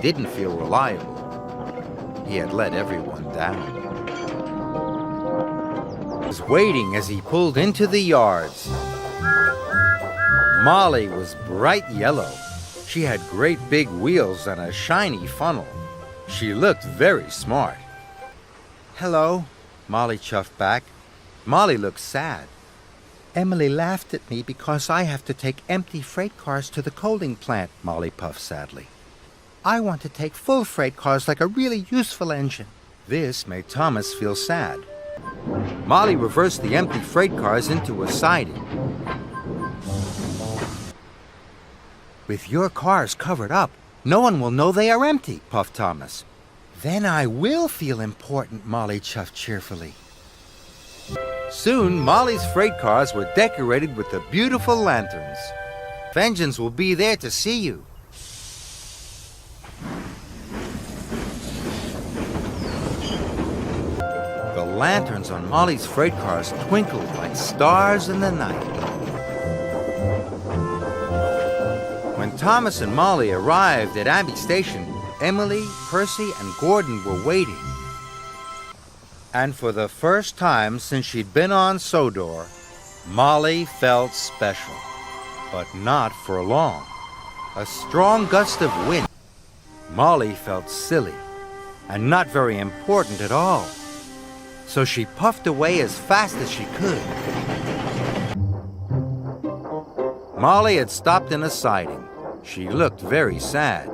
didn't feel reliable. He had let everyone down. He was waiting as he pulled into the yards. Molly was bright yellow. She had great big wheels and a shiny funnel. She looked very smart. "Hello," Molly chuffed back. Molly looked sad. "Emily laughed at me because I have to take empty freight cars to the coaling plant," Molly puffed sadly. "I want to take full freight cars like a really useful engine." This made Thomas feel sad. Molly reversed the empty freight cars into a siding. "With your cars covered up, no one will know they are empty," puffed Thomas. "Then I will feel important," Molly chuffed cheerfully. Soon, Molly's freight cars were decorated with the beautiful lanterns. "Vengeance will be there to see you." The lanterns on Molly's freight cars twinkled like stars in the night. When Thomas and Molly arrived at Abbey Station, Emily, Percy, and Gordon were waiting. And for the first time since she'd been on Sodor, Molly felt special. But not for long. A strong gust of wind. Molly felt silly and not very important at all. So she puffed away as fast as she could. Molly had stopped in a siding. She looked very sad.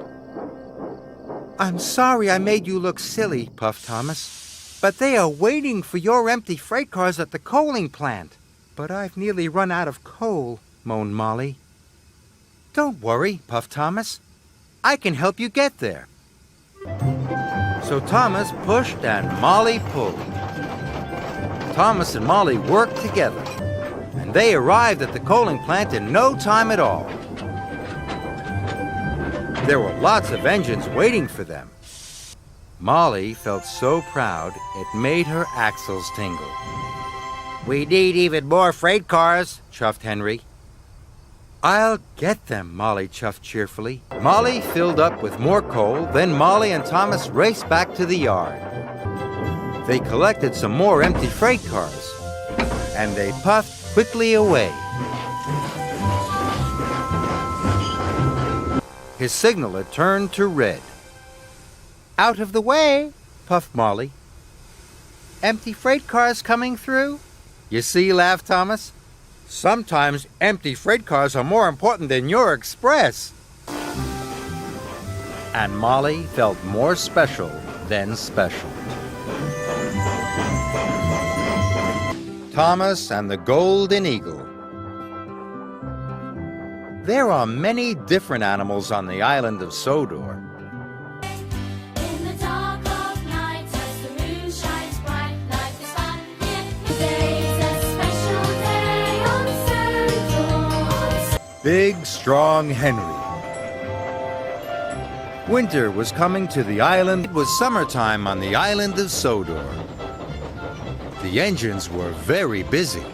"I'm sorry I made you look silly," puffed Thomas. "But they are waiting for your empty freight cars at the coaling plant." "But I've nearly run out of coal," moaned Molly. "Don't worry," puffed Thomas. "I can help you get there." So Thomas pushed and Molly pulled. Thomas and Molly worked together, and they arrived at the coaling plant in no time at all. There were lots of engines waiting for them. Molly felt so proud it made her axles tingle. "We need even more freight cars," chuffed Henry. "I'll get them," Molly chuffed cheerfully. Molly filled up with more coal, then Molly and Thomas raced back to the yard. They collected some more empty freight cars, and they puffed quickly away. His signal had turned to red. "Out of the way," puffed Molly. "Empty freight cars coming through?" "You see," laughed Thomas. "Sometimes empty freight cars are more important than your express." And Molly felt more special than special. Thomas and the Golden Eagle. There are many different animals on the island of Sodor. In the dark of night, as the moon shines bright, life is fun here. Today's a special day on Sodor. Big, strong Henry. Winter was coming to the island. It was summertime on the island of Sodor. The engines were very busy.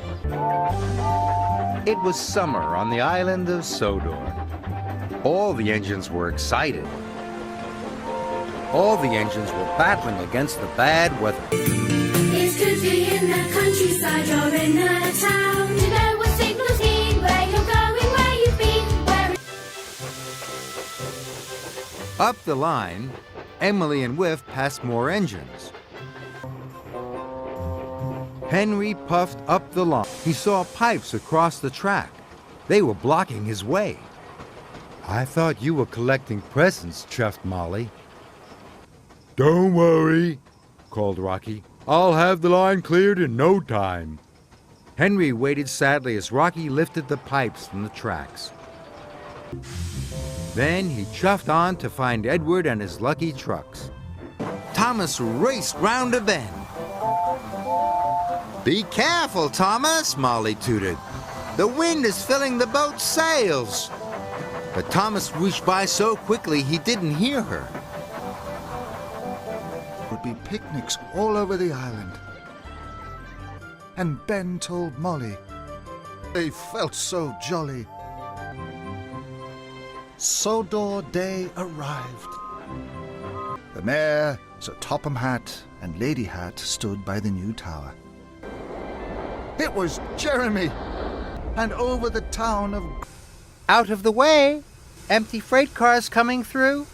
It was summer on the island of Sodor. All the engines were excited. All the engines were battling against the bad weather. It could be in the countryside or in the town. You know what signals mean, where you're going, where you've been, where... Up the line, Emily and Whiff passed more engines. Henry puffed up the line. He saw pipes across the track. They were blocking his way. "I thought you were collecting presents," chuffed Molly. "Don't worry," called Rocky. "I'll have the line cleared in no time." Henry waited sadly as Rocky lifted the pipes from the tracks. Then he chuffed on to find Edward and his lucky trucks. Thomas raced round a bend. "Be careful, Thomas," Molly tooted. "The wind is filling the boat's sails." But Thomas whooshed by so quickly he didn't hear her. There would be picnics all over the island. And Ben told Molly. They felt so jolly. Sodor Day arrived. The mayor, Sir Topham Hatt, and Lady Hatt stood by the new tower. It was Jeremy! And over the town of... Out of the way! Empty freight cars coming through.